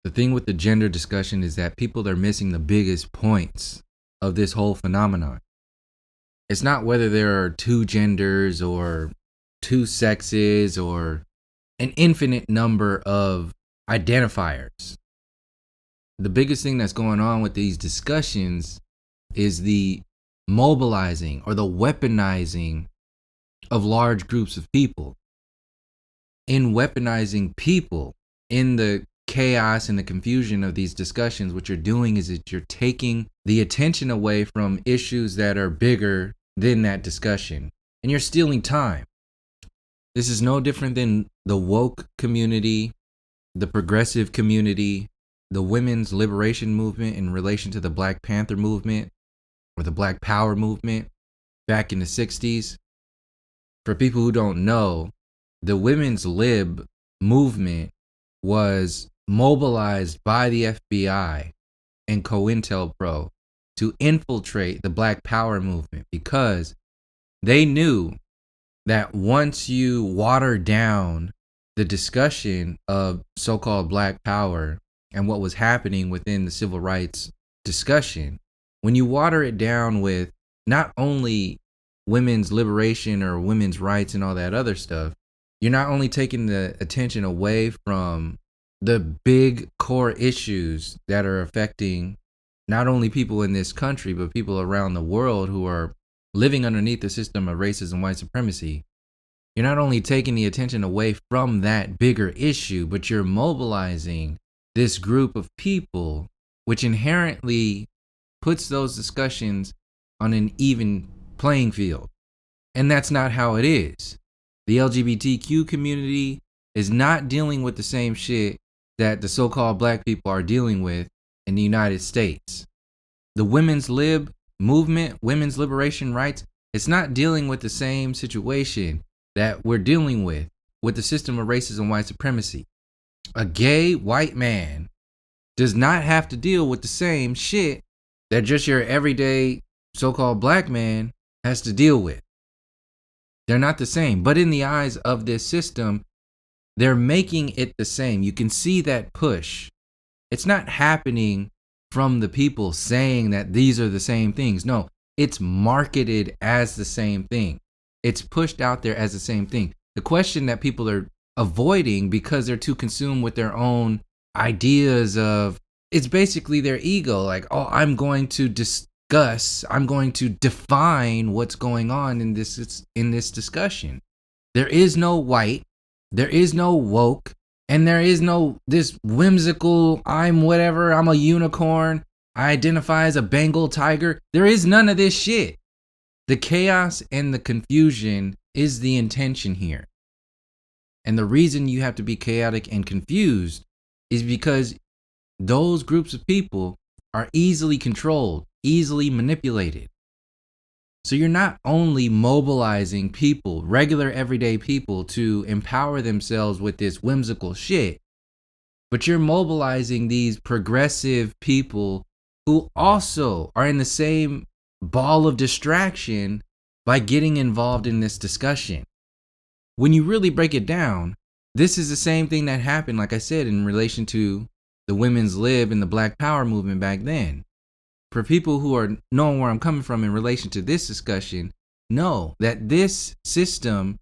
The thing with the gender discussion is that people are missing the biggest points of this whole phenomenon. It's not whether there are two genders or two sexes or an infinite number of identifiers. The biggest thing that's going on with these discussions is the mobilizing or the weaponizing of large groups of people. In weaponizing people, in the chaos and the confusion of these discussions, what you're doing is that you're taking the attention away from issues that are bigger than that discussion, and you're stealing time. This is no different than the woke community, the progressive community, the women's liberation movement in relation to the Black Panther movement or the Black Power movement back in the 60s. For people who don't know, the women's lib movement was mobilized by the FBI and COINTELPRO to infiltrate the Black Power movement because they knew that once you water down the discussion of so-called Black Power and what was happening within the civil rights discussion, when you water it down with not only women's liberation or women's rights and all that other stuff, you're not only taking the attention away from the big core issues that are affecting not only people in this country, but people around the world who are living underneath the system of racism and white supremacy. You're not only taking the attention away from that bigger issue, but you're mobilizing this group of people, which inherently puts those discussions on an even playing field. And that's not how it is. The LGBTQ community is not dealing with the same shit that the so-called Black people are dealing with in the United States. The women's lib movement, women's liberation rights, it's not dealing with the same situation that we're dealing with the system of racism and white supremacy. A gay white man does not have to deal with the same shit that just your everyday so-called Black man has to deal with. They're not the same. But in the eyes of this system, they're making it the same. You can see that push. It's not happening from the people saying that these are the same things. No, it's marketed as the same thing. It's pushed out there as the same thing. The question that people are avoiding because they're too consumed with their own ideas of, it's basically their ego. Like, oh, I'm going to discuss, I'm going to define what's going on in this discussion. There is no white, there is no woke, and there is no this whimsical, I'm whatever, I'm a unicorn, I identify as a Bengal tiger. There is none of this shit. The chaos and the confusion is the intention here. And the reason you have to be chaotic and confused is because those groups of people are easily controlled, easily manipulated. So you're not only mobilizing people, regular everyday people, to empower themselves with this whimsical shit, but you're mobilizing these progressive people who also are in the same ball of distraction by getting involved in this discussion. When you really break it down, this is the same thing that happened, like I said, in relation to the women's lib and the Black Power movement back then. For people who are knowing where I'm coming from in relation to this discussion, know that this system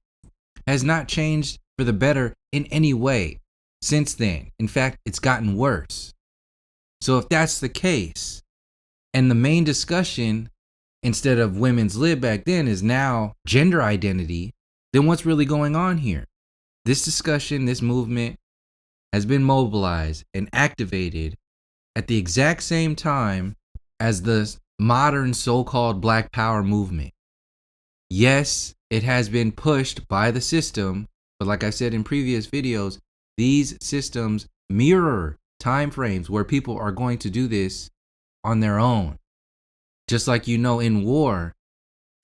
has not changed for the better in any way since then. In fact, it's gotten worse. So if that's the case, and the main discussion instead of women's lib back then is now gender identity, then what's really going on here? This discussion, this movement has been mobilized and activated at the exact same time as the modern so-called Black Power movement. Yes, it has been pushed by the system, but like I said in previous videos, these systems mirror time frames where people are going to do this on their own. Just like in war,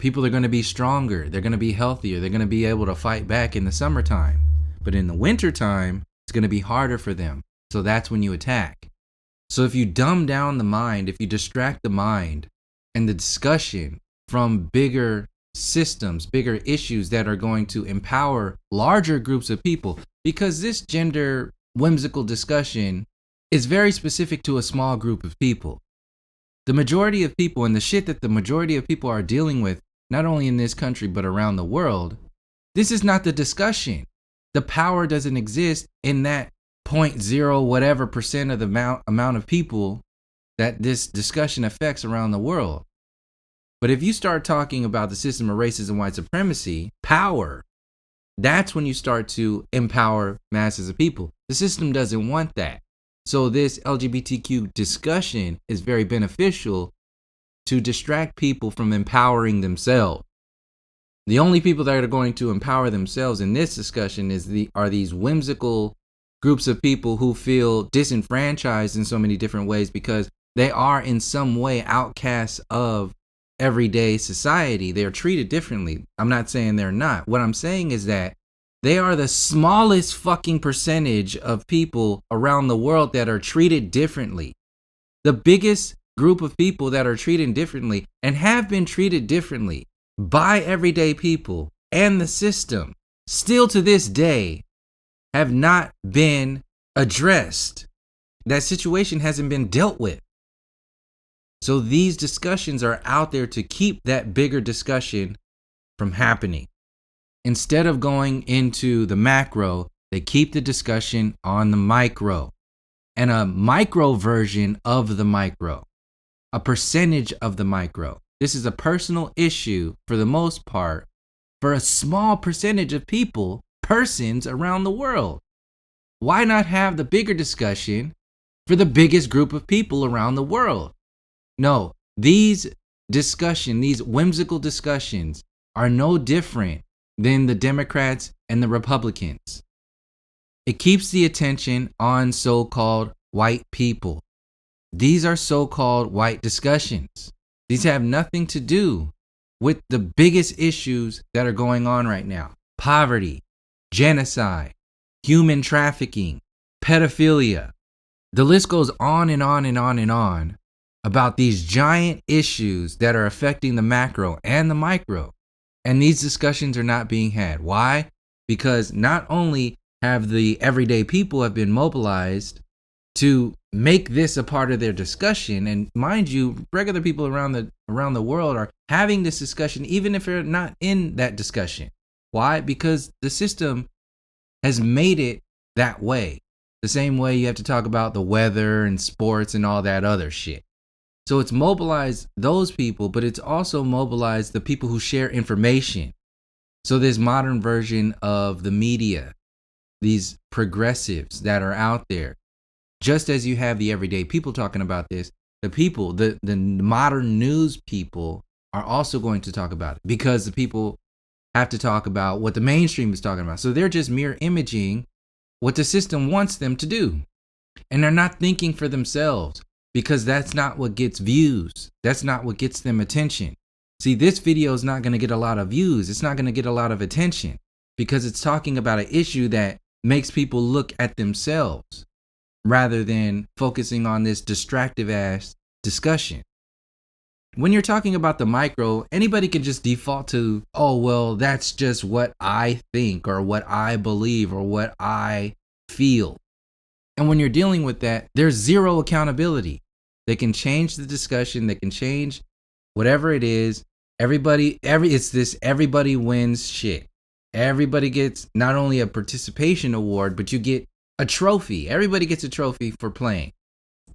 people are going to be stronger, they're going to be healthier, they're going to be able to fight back in the summertime. But in the wintertime, it's going to be harder for them. So that's when you attack. So if you dumb down the mind, if you distract the mind and the discussion from bigger systems, bigger issues that are going to empower larger groups of people, because this gender whimsical discussion is very specific to a small group of people. The majority of people and the shit that the majority of people are dealing with, not only in this country, but around the world, this is not the discussion. The power doesn't exist in that 0.0 whatever percent of the amount of people that this discussion affects around the world. But if you start talking about the system of racism, white supremacy, power, that's when you start to empower masses of people. The system doesn't want that. So this LGBTQ discussion is very beneficial to distract people from empowering themselves. The only people that are going to empower themselves in this discussion are these whimsical groups of people who feel disenfranchised in so many different ways because they are in some way outcasts of everyday society. They're treated differently. I'm not saying they're not. What I'm saying is that they are the smallest fucking percentage of people around the world that are treated differently. The biggest group of people that are treated differently and have been treated differently by everyday people and the system still to this day have not been addressed. That situation hasn't been dealt with. So these discussions are out there to keep that bigger discussion from happening. Instead of going into the macro, they keep the discussion on the micro and a micro version of the micro, a percentage of the micro. This is a personal issue for the most part for a small percentage of persons around the world. Why not have the bigger discussion for the biggest group of people around the world? No, these whimsical discussions are no different than the Democrats and the Republicans. It keeps the attention on so-called white people. These are so-called white discussions. These have nothing to do with the biggest issues that are going on right now. Poverty, genocide, human trafficking, pedophilia. The list goes on and on and on and on about these giant issues that are affecting the macro and the micro. And these discussions are not being had. Why? Because not only have the everyday people have been mobilized to make this a part of their discussion, and mind you, regular people around the world are having this discussion even if they're not in that discussion. Why? Because the system has made it that way. The same way you have to talk about the weather and sports and all that other shit. So it's mobilized those people, but it's also mobilized the people who share information. So this modern version of the media, these progressives that are out there, just as you have the everyday people talking about this, the modern news people are also going to talk about it because the people have to talk about what the mainstream is talking about. So they're just mirror imaging what the system wants them to do. And they're not thinking for themselves because that's not what gets views. That's not what gets them attention. See, this video is not going to get a lot of views. It's not going to get a lot of attention because it's talking about an issue that makes people look at themselves rather than focusing on this distractive ass discussion. When you're talking about the micro, anybody can just default to, oh, well, that's just what I think or what I believe or what I feel. And when you're dealing with that, there's zero accountability. They can change the discussion. They can change whatever it is. It's this everybody wins shit. Everybody gets not only a participation award, but you get a trophy. Everybody gets a trophy for playing.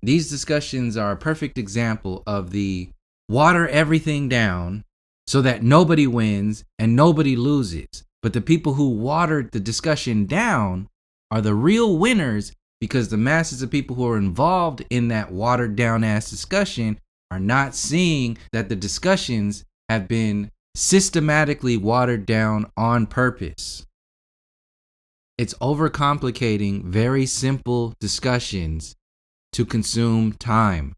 These discussions are a perfect example of the water everything down so that nobody wins and nobody loses. But the people who watered the discussion down are the real winners because the masses of people who are involved in that watered down ass discussion are not seeing that the discussions have been systematically watered down on purpose. It's overcomplicating very simple discussions to consume time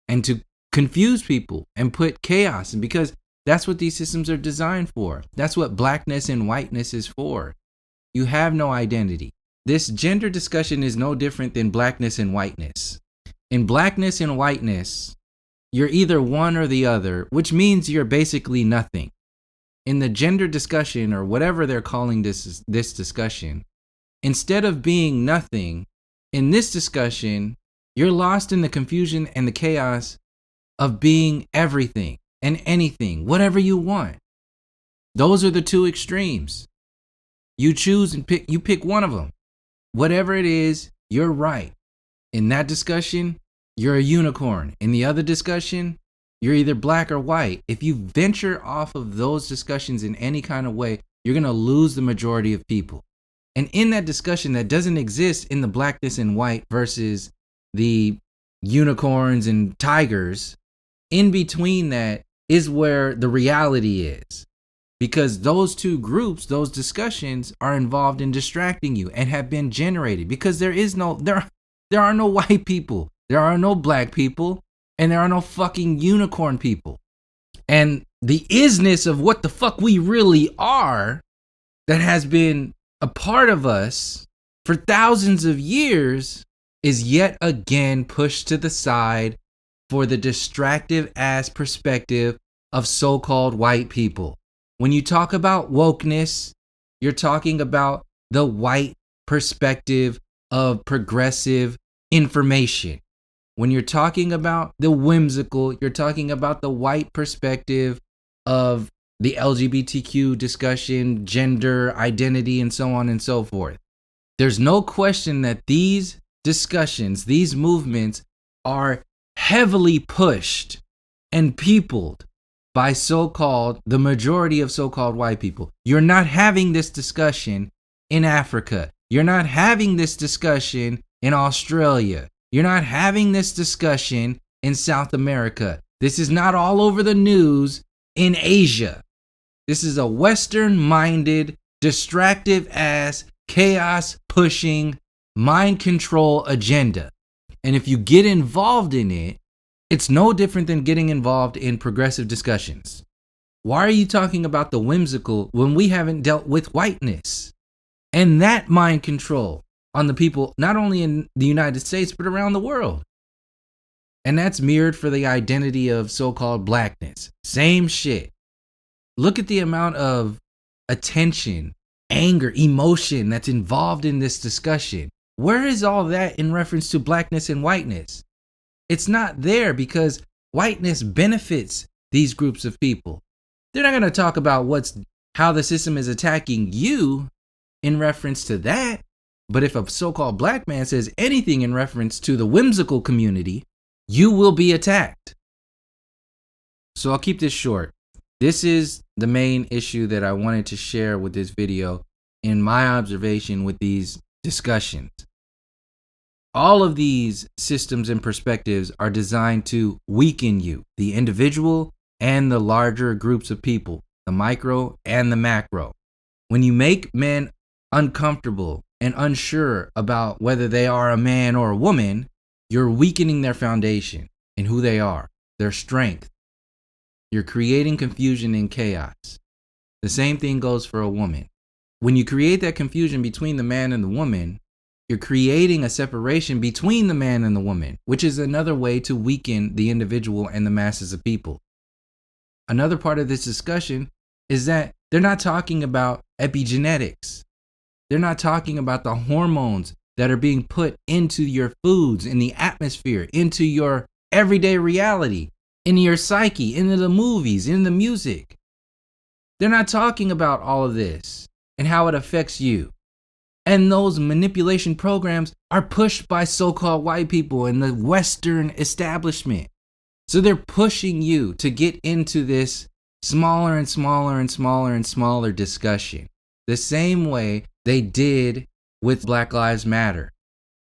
and to confuse people and put chaos in, because that's what these systems are designed for. That's what blackness and whiteness is for. You have no identity. This gender discussion is no different than blackness and whiteness. In blackness and whiteness, you're either one or the other, which means you're basically nothing. In the gender discussion, or whatever they're calling this discussion, instead of being nothing, In this discussion, you're lost in the confusion and the chaos of being everything and anything, whatever you want. Those are the two extremes. You choose and pick one of them. Whatever it is, you're right. In that discussion, you're a unicorn. In the other discussion, you're either black or white. If you venture off of those discussions in any kind of way, you're going to lose the majority of people. And in that discussion that doesn't exist in the blackness and white versus the unicorns and tigers, in between that is where the reality is. Because those two groups, those discussions are involved in distracting you and have been generated because there are no white people, there are no black people, and there are no fucking unicorn people. And the isness of what the fuck we really are that has been a part of us for thousands of years is yet again pushed to the side for the distractive ass perspective of so-called white people. When you talk about wokeness, you're talking about the white perspective of progressive information. When you're talking about the whimsical, you're talking about the white perspective of the LGBTQ discussion, gender, identity, and so on and so forth. There's no question that these discussions, these movements are heavily pushed and peopled by the majority of so-called white people. You're not having this discussion in Africa. You're not having this discussion in Australia. You're not having this discussion in South America. This is not all over the news in Asia. This is a Western-minded, distractive-ass, chaos-pushing, mind control agenda. And if you get involved in it, it's no different than getting involved in progressive discussions. Why are you talking about the whimsical when we haven't dealt with whiteness and that mind control on the people, not only in the United States, but around the world? And that's mirrored for the identity of so-called blackness. Same shit. Look at the amount of attention, anger, emotion that's involved in this discussion. Where is all that in reference to blackness and whiteness? It's not there because whiteness benefits these groups of people. They're not going to talk about how the system is attacking you in reference to that. But if a so-called black man says anything in reference to the whimsical community, you will be attacked. So I'll keep this short. This is the main issue that I wanted to share with this video in my observation with these discussions. All of these systems and perspectives are designed to weaken you, the individual and the larger groups of people, the micro and the macro. When you make men uncomfortable and unsure about whether they are a man or a woman, you're weakening their foundation in who they are, their strength. You're creating confusion and chaos. The same thing goes for a woman. When you create that confusion between the man and the woman, you're creating a separation between the man and the woman, which is another way to weaken the individual and the masses of people. Another part of this discussion is that they're not talking about epigenetics. They're not talking about the hormones that are being put into your foods, in the atmosphere, into your everyday reality, into your psyche, into the movies, in the music. They're not talking about all of this and how it affects you. And those manipulation programs are pushed by so-called white people and the Western establishment. So they're pushing you to get into this smaller and smaller and smaller and smaller discussion. The same way they did with Black Lives Matter.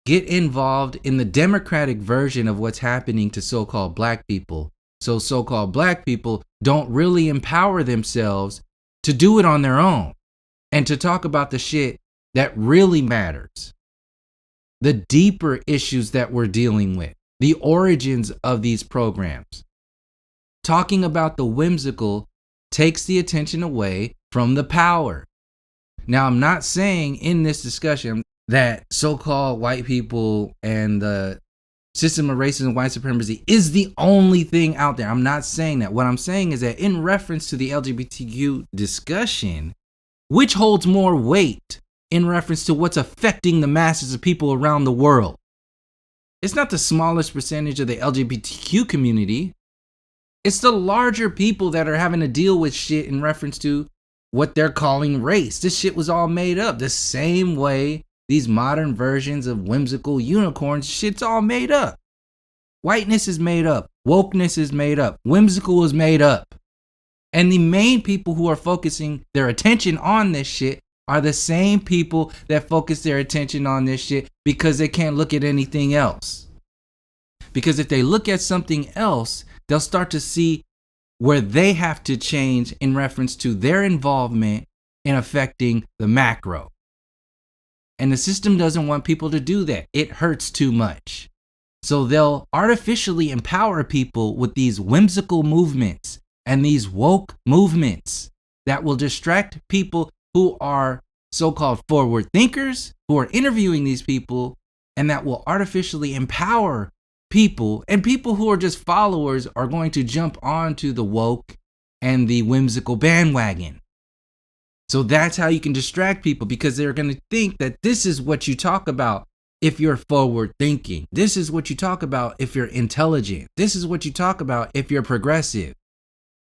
Get involved in the democratic version of what's happening to so-called black people. So so-called black people don't really empower themselves to do it on their own and to talk about the shit that really matters. The deeper issues that we're dealing with, the origins of these programs. Talking about the whimsical takes the attention away from the power. Now, I'm not saying in this discussion that so-called white people and the system of racism and white supremacy is the only thing out there. I'm not saying that. What I'm saying is that in reference to the LGBTQ discussion, which holds more weight in reference to what's affecting the masses of people around the world? It's not the smallest percentage of the LGBTQ community. It's the larger people that are having to deal with shit in reference to what they're calling race. This shit was all made up. The same way these modern versions of whimsical unicorns, shit's all made up. Whiteness is made up. Wokeness is made up. Whimsical is made up. And the main people who are focusing their attention on this shit are the same people that focus their attention on this shit because they can't look at anything else. Because if they look at something else, they'll start to see where they have to change in reference to their involvement in affecting the macro. And the system doesn't want people to do that. It hurts too much. So they'll artificially empower people with these whimsical movements and these woke movements that will distract people who are so-called forward thinkers, who are interviewing these people, and that will artificially empower people, and people who are just followers are going to jump onto the woke and the whimsical bandwagon. So that's how you can distract people, because they're going to think that this is what you talk about if you're forward thinking. This is what you talk about if you're intelligent. This is what you talk about if you're progressive.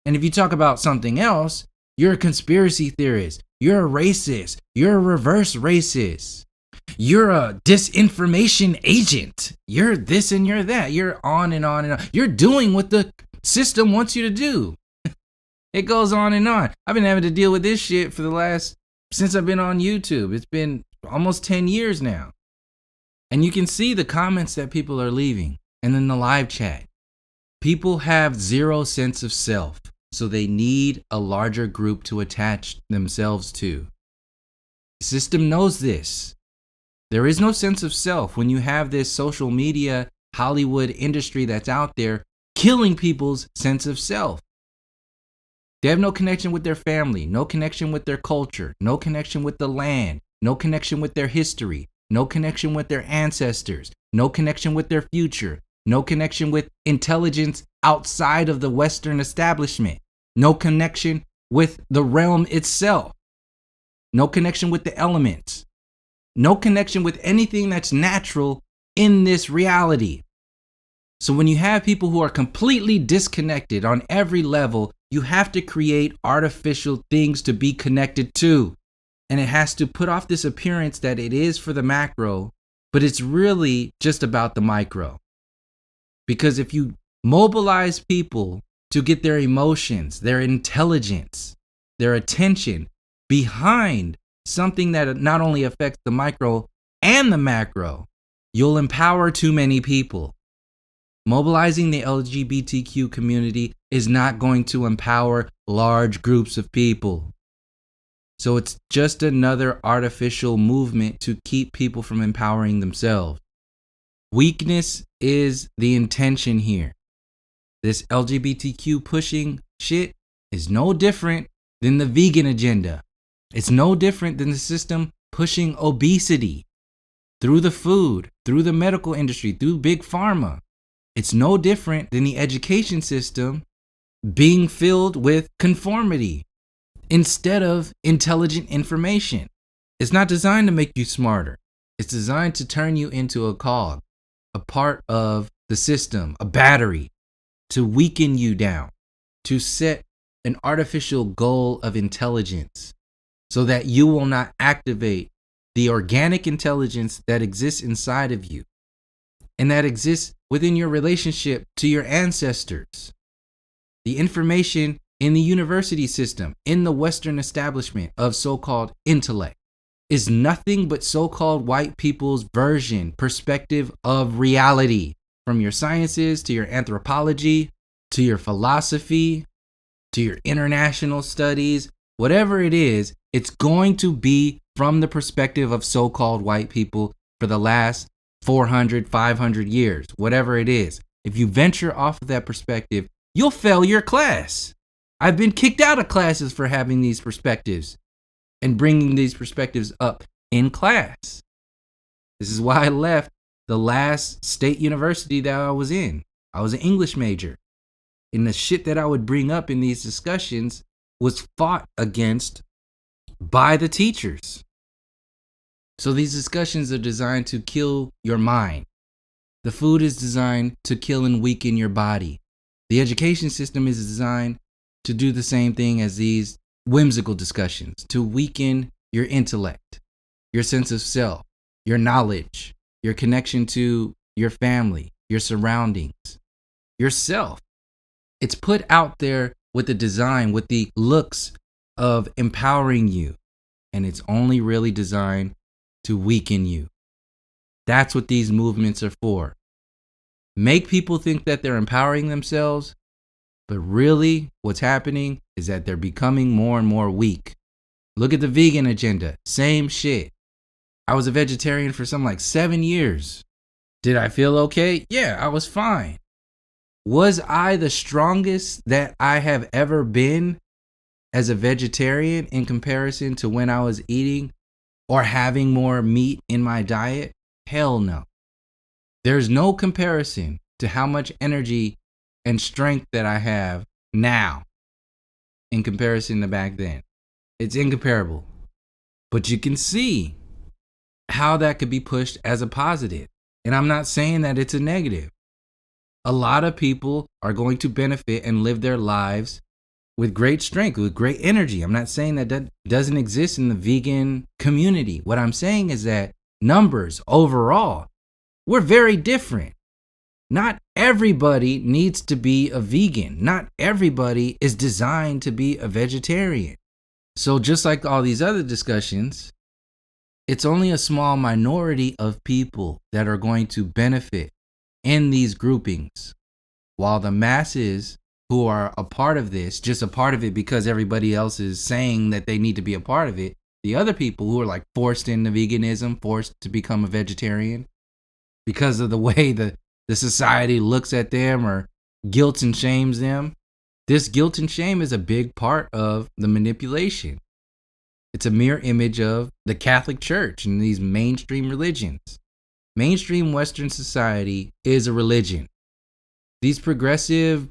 And if you talk about something else, you're a conspiracy theorist. You're a racist. You're a reverse racist. You're a disinformation agent. You're this and you're that. You're on and on and on. You're doing what the system wants you to do. It goes on and on. I've been having to deal with this shit since I've been on YouTube. It's been almost 10 years now. And you can see the comments that people are leaving. And then the live chat. People have zero sense of self. So they need a larger group to attach themselves to. The system knows this. There is no sense of self when you have this social media, Hollywood industry that's out there killing people's sense of self. They have no connection with their family, no connection with their culture, no connection with the land, no connection with their history, no connection with their ancestors, no connection with their future, no connection with intelligence outside of the Western establishment, no connection with the realm itself, no connection with the elements. No connection with anything that's natural in this reality. So when you have people who are completely disconnected on every level, you have to create artificial things to be connected to. And it has to put off this appearance that it is for the macro, but it's really just about the micro. Because if you mobilize people to get their emotions, their intelligence, their attention behind something that not only affects the micro and the macro, you'll empower too many people. Mobilizing the LGBTQ community is not going to empower large groups of people. So it's just another artificial movement to keep people from empowering themselves. Weakness is the intention here. This LGBTQ pushing shit is no different than the vegan agenda. It's no different than the system pushing obesity through the food, through the medical industry, through big pharma. It's no different than the education system being filled with conformity instead of intelligent information. It's not designed to make you smarter. It's designed to turn you into a cog, a part of the system, a battery, to weaken you down, to set an artificial goal of intelligence, so that you will not activate the organic intelligence that exists inside of you and that exists within your relationship to your ancestors. The information in the university system, in the Western establishment of so-called intellect, is nothing but so-called white people's perspective of reality. From your sciences to your anthropology, to your philosophy, to your international studies, whatever it is, it's going to be from the perspective of so-called white people for the last 400, 500 years, whatever it is. If you venture off of that perspective, you'll fail your class. I've been kicked out of classes for having these perspectives and bringing these perspectives up in class. This is why I left the last state university that I was in. I was an English major. And the shit that I would bring up in these discussions was fought against by the teachers. So these discussions are designed to kill your mind. The food is designed to kill and weaken your body. The education system is designed to do the same thing as these whimsical discussions, to weaken your intellect, your sense of self, your knowledge, your connection to your family, your surroundings, yourself. It's put out there with the design, with the looks of empowering you, and it's only really designed to weaken you. That's what these movements are for. Make people think that they're empowering themselves, but really what's happening is that they're becoming more and more weak. Look at the vegan agenda. Same shit. I was a vegetarian for something like 7 years. Did I feel okay? Yeah, I was fine. Was I the strongest that I have ever been as a vegetarian in comparison to when I was eating or having more meat in my diet? Hell no. There's no comparison to how much energy and strength that I have now in comparison to back then. It's incomparable. But you can see how that could be pushed as a positive. And I'm not saying that it's a negative. A lot of people are going to benefit and live their lives with great strength, with great energy. I'm not saying that that doesn't exist in the vegan community. What I'm saying is that numbers overall, we're very different. Not everybody needs to be a vegan. Not everybody is designed to be a vegetarian. So just like all these other discussions, it's only a small minority of people that are going to benefit in these groupings, while the masses who are a part of this, just a part of it because everybody else is saying that they need to be a part of it, the other people who are like forced into veganism, forced to become a vegetarian because of the way the society looks at them or guilt and shames them. This guilt and shame is a big part of the manipulation. It's a mirror image of the Catholic Church and these mainstream religions. Mainstream Western society is a religion. These progressive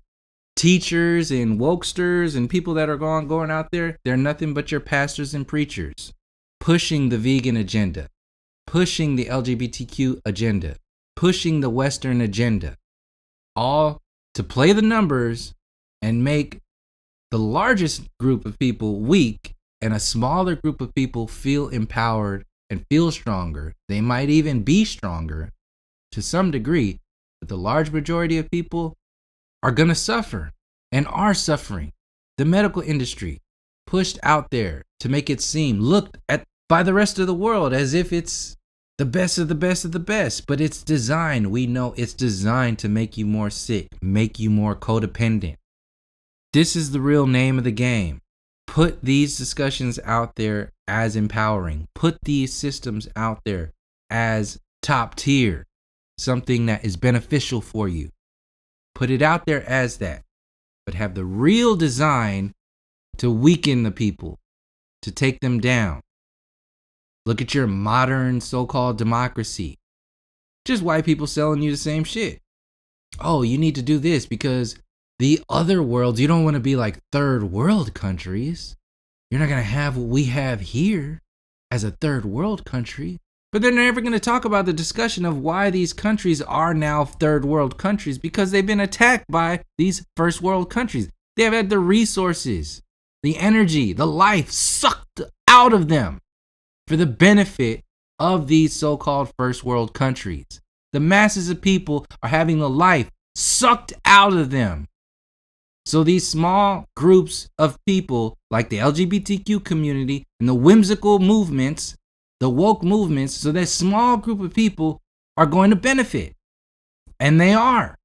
teachers and wokesters and people that are going out there, they're nothing but your pastors and preachers pushing the vegan agenda, pushing the LGBTQ agenda, pushing the Western agenda, all to play the numbers and make the largest group of people weak and a smaller group of people feel empowered and feel stronger. They might even be stronger to some degree, but the large majority of people are going to suffer and are suffering. The medical industry pushed out there to make it seem, looked at by the rest of the world as if it's the best of the best of the best, but it's designed, we know it's designed to make you more sick, make you more codependent. This is the real name of the game. Put these discussions out there as empowering. Put these systems out there as top tier, something that is beneficial for you. Put it out there as that, but have the real design to weaken the people, to take them down. Look at your modern so-called democracy. Just white people selling you the same shit. Oh, you need to do this because the other worlds, you don't want to be like third world countries. You're not going to have what we have here as a third world country. But they're never going to talk about the discussion of why these countries are now third world countries, because they've been attacked by these first world countries. They have had the resources, the energy, the life sucked out of them for the benefit of these so-called first world countries. The masses of people are having the life sucked out of them. So these small groups of people like the LGBTQ community and the whimsical movements, the woke movements, so that small group of people are going to benefit. And they are.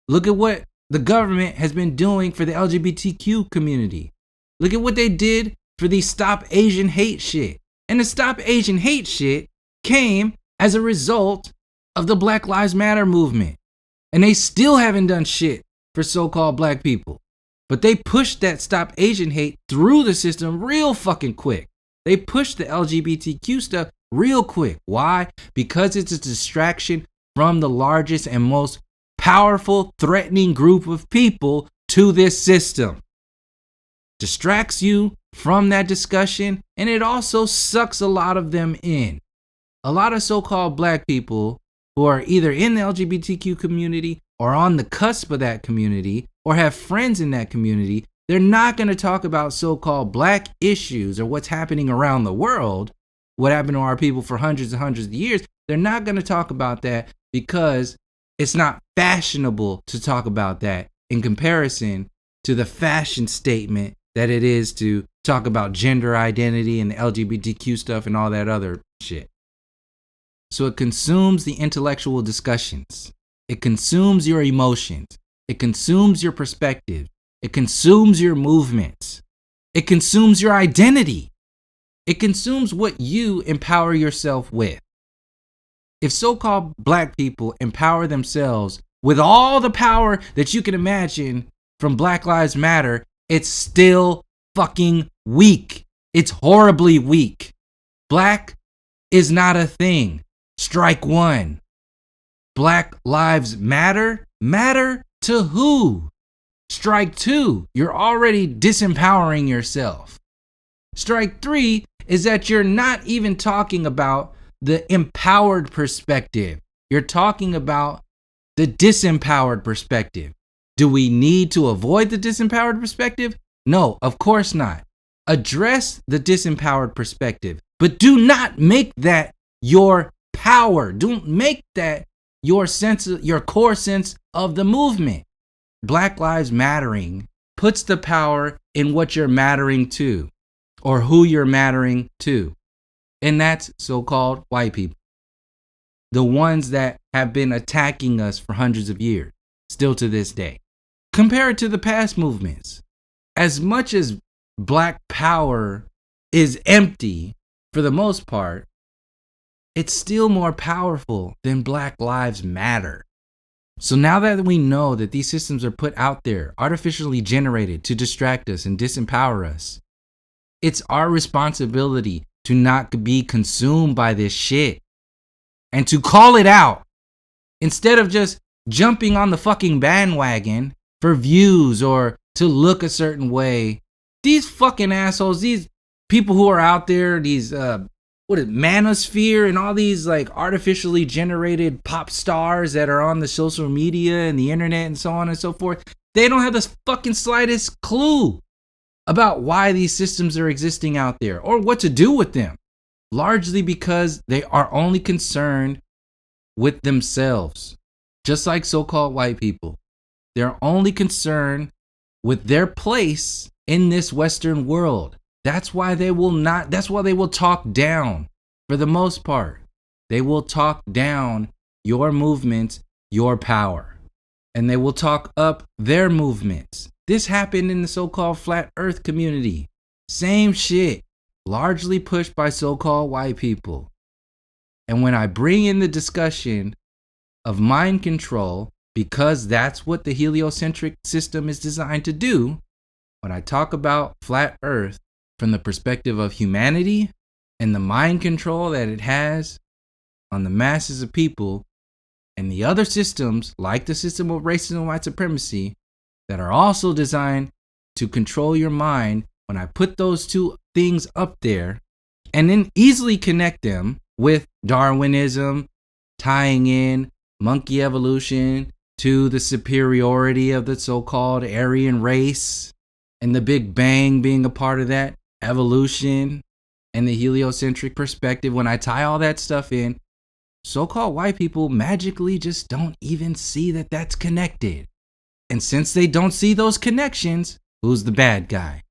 Look at what the government has been doing for the LGBTQ community. Look at what they did for the Stop Asian Hate shit. And the Stop Asian Hate shit came as a result of the Black Lives Matter movement. And they still haven't done shit for so-called black people. But they pushed that Stop Asian Hate through the system real fucking quick. They pushed the LGBTQ stuff real quick. Why? Because it's a distraction from the largest and most powerful, threatening group of people to this system. Distracts you from that discussion, and it also sucks a lot of them in. A lot of so-called black people who are either in the LGBTQ community or on the cusp of that community or have friends in that community, they're not going to talk about so-called black issues or what's happening around the world, what happened to our people for hundreds and hundreds of years. They're not going to talk about that because it's not fashionable to talk about that in comparison to the fashion statement that it is to talk about gender identity and the LGBTQ stuff and all that other shit. So it consumes the intellectual discussions. It consumes your emotions. It consumes your perspective. It consumes your movements. It consumes your identity. It consumes what you empower yourself with. If so-called black people empower themselves with all the power that you can imagine from Black Lives Matter, it's still fucking weak. It's horribly weak. Black is not a thing. Strike one. Black Lives Matter? Matter to who? Strike two. You're already disempowering yourself. Strike three is that you're not even talking about the empowered perspective. You're talking about the disempowered perspective. Do we need to avoid the disempowered perspective? No, of course not. Address the disempowered perspective, but do not make that your power. Don't make that your core sense of the movement. Black Lives Mattering puts the power in what you're mattering to or who you're mattering to. And that's so-called white people. The ones that have been attacking us for hundreds of years, still to this day. Compare it to the past movements. As much as black power is empty for the most part, it's still more powerful than Black Lives Matter. So now that we know that these systems are put out there, artificially generated to distract us and disempower us, it's our responsibility to not be consumed by this shit and to call it out instead of just jumping on the fucking bandwagon for views or to look a certain way. These fucking assholes, these people who are out there, these manosphere and all these like artificially generated pop stars that are on the social media and the internet and so on and so forth, they don't have the fucking slightest clue about why these systems are existing out there or what to do with them, largely because they are only concerned with themselves, just like so-called white people. They're only concerned with their place in this Western world. That's why they will talk down for the most part. They will talk down your movements, your power, and they will talk up their movements. This happened in the so-called flat earth community. Same shit, largely pushed by so-called white people. And when I bring in the discussion of mind control, because that's what the heliocentric system is designed to do, when I talk about flat earth from the perspective of humanity and the mind control that it has on the masses of people and the other systems like the system of racism and white supremacy that are also designed to control your mind, when I put those two things up there and then easily connect them with Darwinism, tying in monkey evolution to the superiority of the so-called Aryan race and the Big Bang being a part of that, evolution and the heliocentric perspective, when I tie all that stuff in, so-called white people magically just don't even see that that's connected. And since they don't see those connections, who's the bad guy?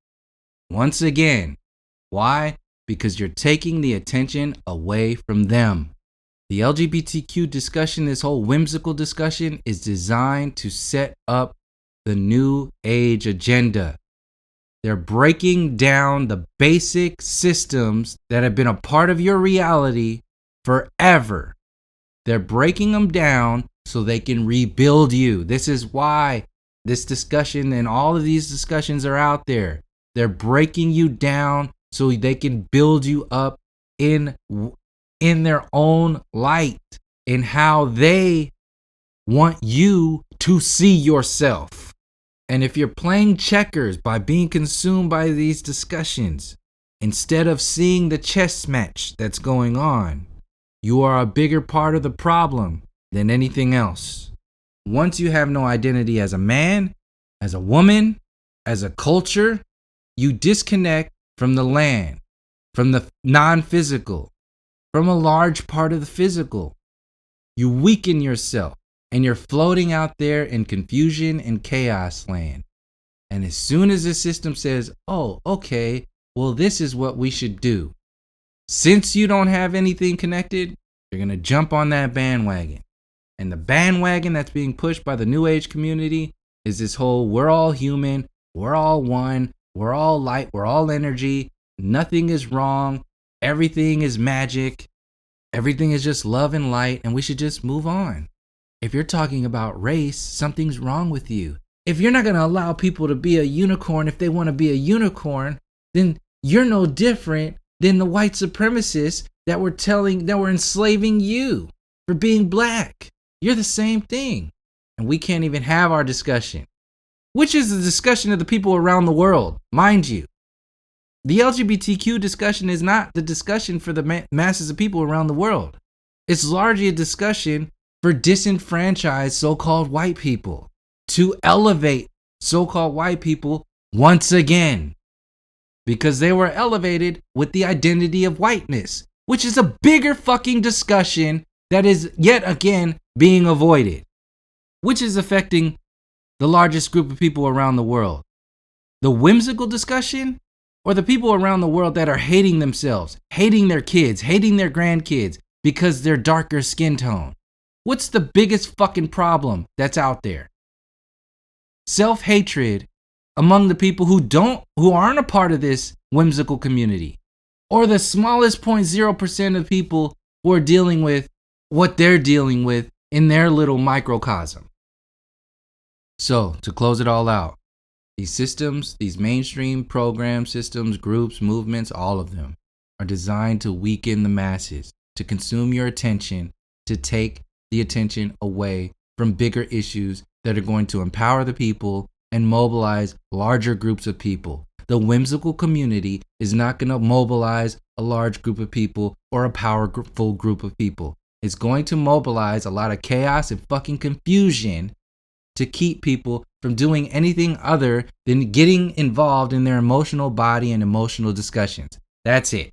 Once again, why? Because you're taking the attention away from them. The LGBTQ discussion, this whole whimsical discussion, is designed to set up the new age agenda. They're breaking down the basic systems that have been a part of your reality forever. They're breaking them down so they can rebuild you. This is why this discussion and all of these discussions are out there. They're breaking you down so they can build you up in their own light, in how they want you to see yourself. And if you're playing checkers by being consumed by these discussions, instead of seeing the chess match that's going on, you are a bigger part of the problem than anything else. Once you have no identity as a man, as a woman, as a culture, you disconnect from the land, from the non-physical, from a large part of the physical. You weaken yourself and you're floating out there in confusion and chaos land. And as soon as the system says, oh, okay, well, this is what we should do. Since you don't have anything connected, you're going to jump on that bandwagon. And the bandwagon that's being pushed by the New Age community is this whole, we're all human, we're all one, we're all light, we're all energy, nothing is wrong, everything is magic, everything is just love and light, and we should just move on. If you're talking about race, something's wrong with you. If you're not going to allow people to be a unicorn if they want to be a unicorn, then you're no different than the white supremacists that were enslaving you for being black. You're the same thing. And we can't even have our discussion, which is the discussion of the people around the world, mind you. The LGBTQ discussion is not the discussion for the masses of people around the world. It's largely a discussion for disenfranchised so-called white people, to elevate so-called white people once again, because they were elevated with the identity of whiteness, which is a bigger fucking discussion that is yet again being avoided, which is affecting the largest group of people around the world. The whimsical discussion, or the people around the world that are hating themselves, hating their kids, hating their grandkids because they're darker skin tone. What's the biggest fucking problem that's out there? Self-hatred among the people who aren't a part of this whimsical community, or the smallest 0.0% of people who are dealing with what they're dealing with in their little microcosm. So, to close it all out, these systems, these mainstream program systems, groups, movements, all of them are designed to weaken the masses, to consume your attention, to take the attention away from bigger issues that are going to empower the people and mobilize larger groups of people. The whimsical community is not going to mobilize a large group of people or a powerful group of people. It's going to mobilize a lot of chaos and fucking confusion to keep people from doing anything other than getting involved in their emotional body and emotional discussions. That's it.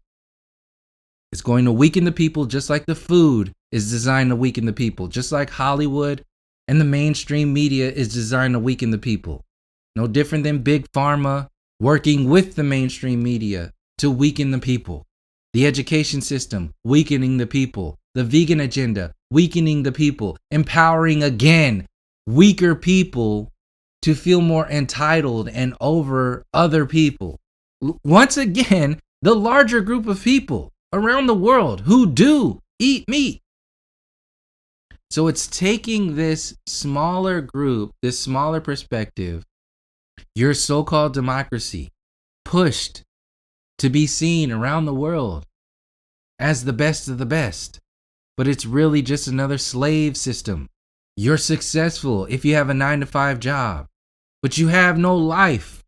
It's going to weaken the people just like the food is designed to weaken the people, just like Hollywood and the mainstream media is designed to weaken the people. No different than Big Pharma working with the mainstream media to weaken the people. The education system, weakening the people. The vegan agenda, weakening the people. Empowering again weaker people to feel more entitled and over other people. Once again, the larger group of people around the world who do eat meat. So it's taking this smaller group, this smaller perspective, your so-called democracy, pushed to be seen around the world as the best of the best. But it's really just another slave system. You're successful if you have a 9-to-5 job, but you have no life.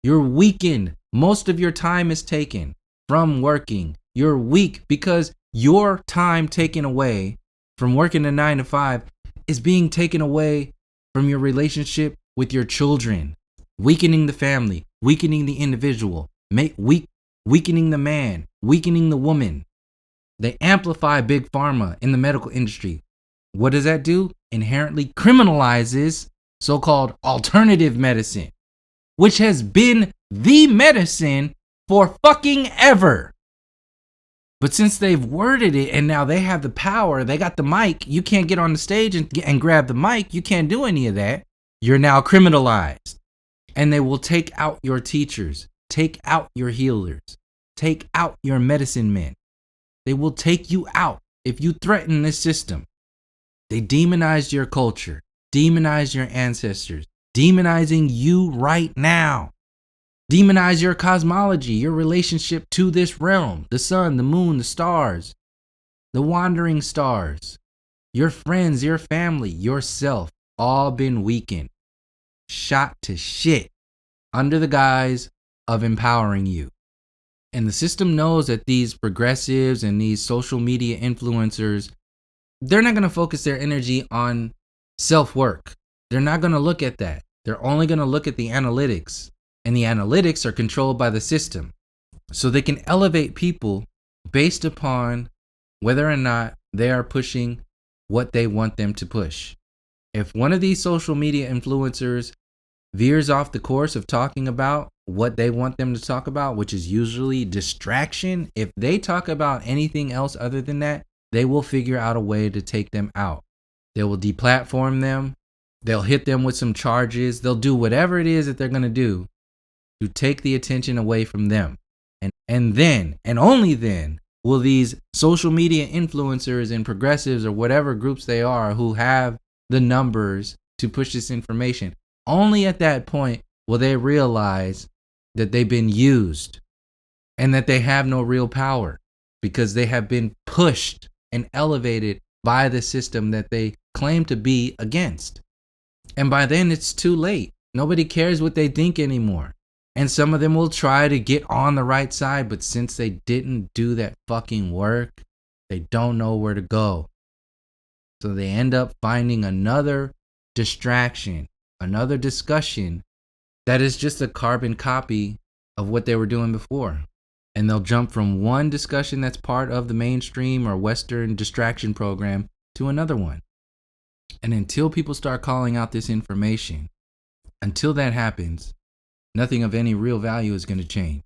You're weakened. Most of your time is taken from working. You're weak because your time taken away from working a 9-to-5 is being taken away from your relationship with your children, weakening the family, weakening the individual, weakening the man, weakening the woman. They amplify Big Pharma in the medical industry. What does that do? Inherently criminalizes so-called alternative medicine, which has been the medicine for fucking ever. But since they've worded it and now they have the power, they got the mic, you can't get on the stage and grab the mic, you can't do any of that. You're now criminalized. And they will take out your teachers, take out your healers, take out your medicine men. They will take you out if you threaten this system. They demonize your culture, demonize your ancestors, demonizing you right now. Demonize your cosmology, your relationship to this realm, the sun, the moon, the stars, the wandering stars, your friends, your family, yourself, all been weakened, shot to shit under the guise of empowering you. And the system knows that these progressives and these social media influencers they're not going to focus their energy on self-work. They're not going to look at that. They're only going to look at the analytics. And the analytics are controlled by the system. So they can elevate people based upon whether or not they are pushing what they want them to push. If one of these social media influencers veers off the course of talking about what they want them to talk about, which is usually distraction, if they talk about anything else other than that, they will figure out a way to take them out. They will deplatform them. They'll hit them with some charges. They'll do whatever it is that they're going to do to take the attention away from them. And then, and only then, will these social media influencers and progressives or whatever groups they are who have the numbers to push this information, only at that point will they realize that they've been used and that they have no real power because they have been pushed and elevated by the system that they claim to be against. And by then it's too late. Nobody cares what they think anymore. And some of them will try to get on the right side, but since they didn't do that fucking work, they don't know where to go. So they end up finding another distraction, another discussion that is just a carbon copy of what they were doing before. And they'll jump from one discussion that's part of the mainstream or Western distraction program to another one. And until people start calling out this information, until that happens, nothing of any real value is going to change.